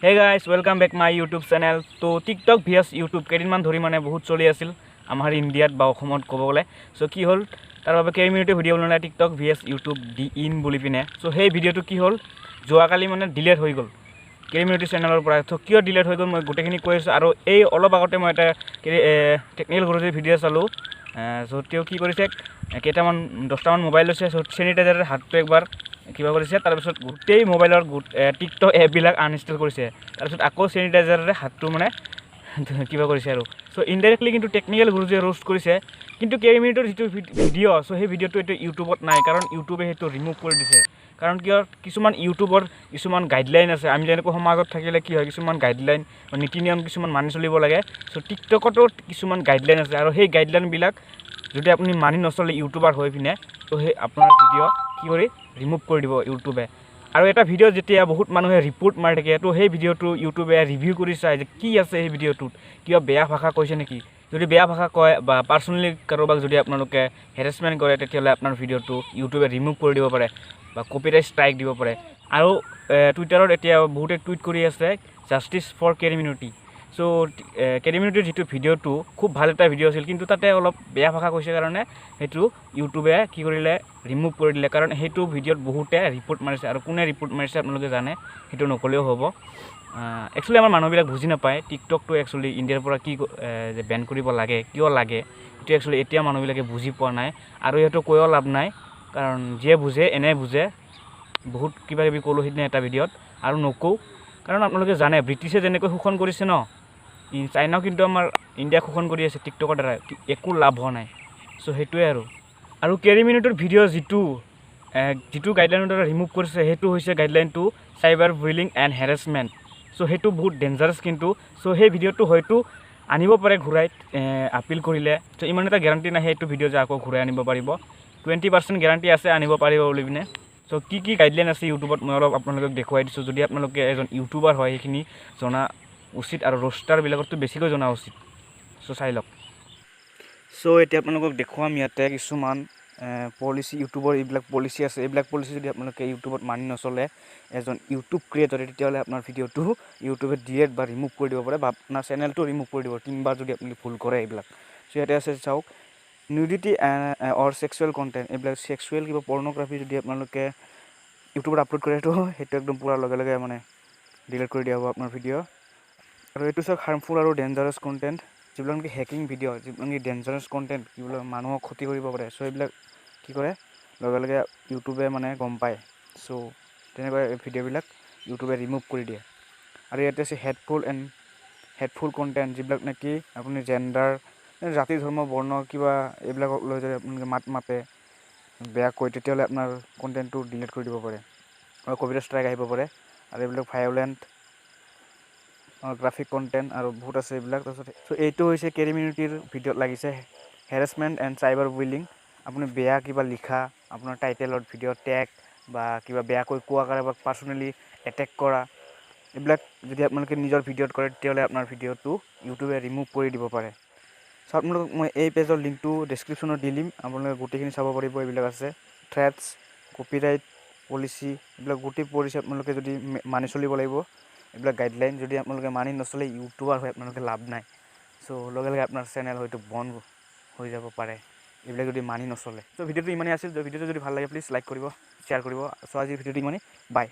Hey guys, welcome back my YouTube channel. So TikTok vs YouTube কেইদিনমান ধৰি মানে বহুত চলি আছিল আমাৰ ইণ্ডিয়াত বা অসমত ক'ব গ'লে। সো কি হ'ল তাৰ বাবে কেইমিনিটৰ ভিডিঅ' বনালে TikTok vs YouTube the in বুলি পিনে। সো সেই ভিডিঅ'টো কি হ'ল যোৱাকালি মানে ডিলিট হৈ গ'ল কেইমিনিটৰ চেনেলৰ পৰা। তো কিয় ডিলিট হৈ গ'ল মই গোটেইখিনি কৈ আছোঁ আৰু এই অলপ আগতে মই এটা টেকনিকেল গুৰুজীৰ ভিডিঅ' চালোঁ। সো তেওঁ কি কৰিছে কেইটামান 10টামান মোবাইল লৈছে চেনিটাইজাৰৰ হাতটো একবাৰ কিবা কৰিছে তাৰপিছত গোটেই মোবাইলৰ টিকটক এপবিলাক আনইনষ্টল কৰিছে তাৰপিছত আকৌ চেনিটাইজাৰেৰে হাতটো মানে কিবা কৰিছে আৰু সো ইনডাইৰেক্টলি কিন্তু টেকনিকেল গুৰুজীয়ে ৰোষ্ট কৰিছে কিন্তু কেইমিনিটৰ যিটো ভিডিঅ' সো সেই ভিডিঅ'টো এইটো ইউটিউবত নাই কাৰণ ইউটিউবে সেইটো ৰিমুভ কৰি দিছে কাৰণ কিয় কিছুমান ইউটিউবৰ কিছুমান গাইডলাইন আছে আমি যেনেকৈ সমাজত থাকিলে কি হয় কিছুমান গাইডলাইন বা নীতি নিয়ম কিছুমান মানি চলিব লাগে সো টিকটকতো কিছুমান গাইডলাইন আছে আৰু সেই গাইডলাইনবিলাক যদি আপুনি মানি নচলে ইউটিউবাৰ হৈ পিনে তো সেই আপোনাৰ ভিডিঅ' কি কৰি ৰিমুভ কৰি দিব ইউটিউবে আৰু এটা ভিডিঅ' যেতিয়া বহুত মানুহে ৰিপৰ্ট মাৰি থাকে তো সেই ভিডিঅ'টো ইউটিউবে ৰিভিউ কৰি চায় যে কি আছে সেই ভিডিঅ'টোত কিবা বেয়া ভাষা কৈছে নেকি যদি বেয়া ভাষা কয় বা পাৰ্চনেলি কাৰোবাক যদি আপোনালোকে হেৰেছমেণ্ট কৰে তেতিয়াহ'লে আপোনাৰ ভিডিঅ'টো ইউটিউবে ৰিমুভ কৰি দিব পাৰে বা কপিৰাইট ষ্ট্ৰাইক দিব পাৰে আৰু টুইটাৰত এতিয়া বহুতে টুইট কৰি আছে জাষ্টিছ ফৰ কেৰিমিনিটি সো কেৰিমিনিটিৰ যিটো ভিডিঅ'টো খুব ভাল এটা ভিডিঅ' আছিল কিন্তু তাতে অলপ বেয়া ভাষা কৈছে কাৰণে সেইটো ইউটিউবে কি কৰিলে ৰিমুভ কৰি দিলে কাৰণ সেইটো ভিডিঅ'ত বহুতে ৰিপৰ্ট মাৰিছে আৰু কোনে ৰিপৰ্ট মাৰিছে আপোনালোকে জানে সেইটো নকলেও হ'ব একচুৱেলি আমাৰ মানুহবিলাক বুজি নাপায় টিকটকটো একচুৱেলি ইণ্ডিয়াৰ পৰা কি যে বেন কৰিব লাগে কিয় লাগে সেইটো একচুৱেলি এতিয়া মানুহবিলাকে বুজি পোৱা নাই আৰু ইহঁতো কৈও লাভ নাই কাৰণ যিয়ে বুজে এনে বুজে বহুত কিবা কিবি ক'লোঁ সেইদিনা এটা ভিডিঅ'ত আৰু নকওঁ কাৰণ আপোনালোকে জানে ব্ৰিটিছে যেনেকৈ শোষণ কৰিছে ন চাইনাও কিন্তু আমাৰ ইণ্ডিয়াক শোষণ কৰি আছে টিকটকৰ দ্বাৰা একো লাভ হোৱা নাই সো সেইটোৱে আৰু কেৰিমিনিটৰ ভিডিঅ' যিটো গাইডলাইনৰ দ্বাৰা ৰিমুভ কৰিছে সেইটো হৈছে গাইডলাইনটো cyber bullying and harassment so সেইটো বহুত ডেঞ্জাৰাছ কিন্তু সো সেই ভিডিঅ'টো হয়তো আনিব পাৰে ঘূৰাই আপিল কৰিলে তো ইমান এটা গেৰাণ্টি নাই সেইটো ভিডিঅ' যে আকৌ ঘূৰাই আনিব পাৰিব 20% গেৰাণ্টি আছে আনিব পাৰিব বুলি পিনে সো কি গাইডলাইন আছে ইউটিউবত মই অলপ আপোনালোকক দেখুৱাই দিছোঁ যদি আপোনালোকে এজন ইউটিউবাৰ হয় সেইখিনি জনা উচিত আৰু ৰোষ্টাৰবিলাকতো বেছিকৈ জনা উচিত সো চাই লওক সো এতিয়া আপোনালোকক দেখুৱাম ইয়াতে কিছুমান পলিচি ইউটিউবৰ এইবিলাক পলিচি আছে এইবিলাক পলিচি যদি আপোনালোকে ইউটিউবত মানি নচলে এজন ইউটিউব ক্ৰিয়েটৰে তেতিয়াহ'লে আপোনাৰ ভিডিঅ'টো ইউটিউবে ডিলিট বা ৰিমুভ কৰি দিব পাৰে বা আপোনাৰ চেনেলটো ৰিমুভ কৰি দিব 3বাৰ যদি আপুনি ভুল কৰে এইবিলাক সো ইয়াতে আছে চাওক নিউডিটি অৰ ছেক্সুৱেল কণ্টেণ্ট এইবিলাক ছেক্সুৱেল কিবা পৰ্ণগ্ৰাফি যদি আপোনালোকে ইউটিউবত আপলোড কৰে সেইটো একদম পূৰা লগে লগে মানে ডিলিট কৰি দিয়া হ'ব আপোনাৰ ভিডিঅ' আৰু এইটো চাওক হাৰ্মফুল আৰু ডেঞ্জাৰাছ কণ্টেণ্ট যিবিলাক নেকি হেকিং ভিডিঅ' যিবিলাক নেকি ডেঞ্জাৰাছ কণ্টেণ্ট যিবিলাক মানুহক ক্ষতি কৰিব পাৰে চ' এইবিলাক কি কৰে লগে লগে ইউটিউবে মানে গম পায় চ' তেনেকুৱা ভিডিঅ'বিলাক ইউটিউবে ৰিমুভ কৰি দিয়ে আৰু ইয়াতে আছে হেডফুল কণ্টেণ্ট যিবিলাক নেকি আপুনি জেণ্ডাৰ জাতি ধৰ্ম বৰ্ণ কিবা এইবিলাকক লৈ যদি আপোনালোকে মাত মাতে বেয়াকৈ তেতিয়াহ'লে আপোনাৰ কণ্টেণ্টটো ডিলিট কৰি দিব পাৰে আৰু কপিৰাইট ষ্ট্ৰাইক আহিব পাৰে আৰু এইবিলাক ভায়লেণ্ট গ্ৰাফিক কণ্টেণ্ট আৰু বহুত আছে এইবিলাক তাৰপিছত চ' এইটো হৈছে কেৰিমিনিটিৰ ভিডিঅ'ত লাগিছে হেৰেছমেণ্ট এণ্ড চাইবাৰ বুলিং আপুনি বেয়া কিবা লিখা আপোনাৰ টাইটেলত ভিডিঅ' টেগ বা কিবা বেয়াকৈ কোৱা কাৰোবাক পাৰ্চনেলি এটেক কৰা এইবিলাক যদি আপোনালোকে নিজৰ ভিডিঅ'ত কৰে তেতিয়াহ'লে আপোনাৰ ভিডিঅ'টো ইউটিউবে ৰিমুভ কৰি দিব পাৰে চ' আপোনালোকক মই এই পেজৰ লিংকটো ডেছক্ৰিপশ্যনত দি দিম আপোনালোকে গোটেইখিনি চাব পাৰিব এইবিলাক আছে থ্ৰেটছ কপিৰাইট পলিচি এইবিলাক গোটেই পলিচি আপোনালোকে যদি মানি চলিব লাগিব এইবিলাক গাইডলাইন যদি আপোনালোকে মানি নচলে ইউটিউবাৰ হৈ আপোনালোকে লাভ নাই চ' লগে লগে আপোনাৰ চেনেল হয়তো বন্ধ হৈ যাব পাৰে এইবিলাক যদি মানি নচলে চ' ভিডিঅ'টো ইমানেই আছিল ভিডিঅ'টো যদি ভাল লাগে প্লিজ লাইক কৰিব শ্বেয়াৰ কৰিব চ' আজিৰ ভিডিঅ'টো ইমানেই বাই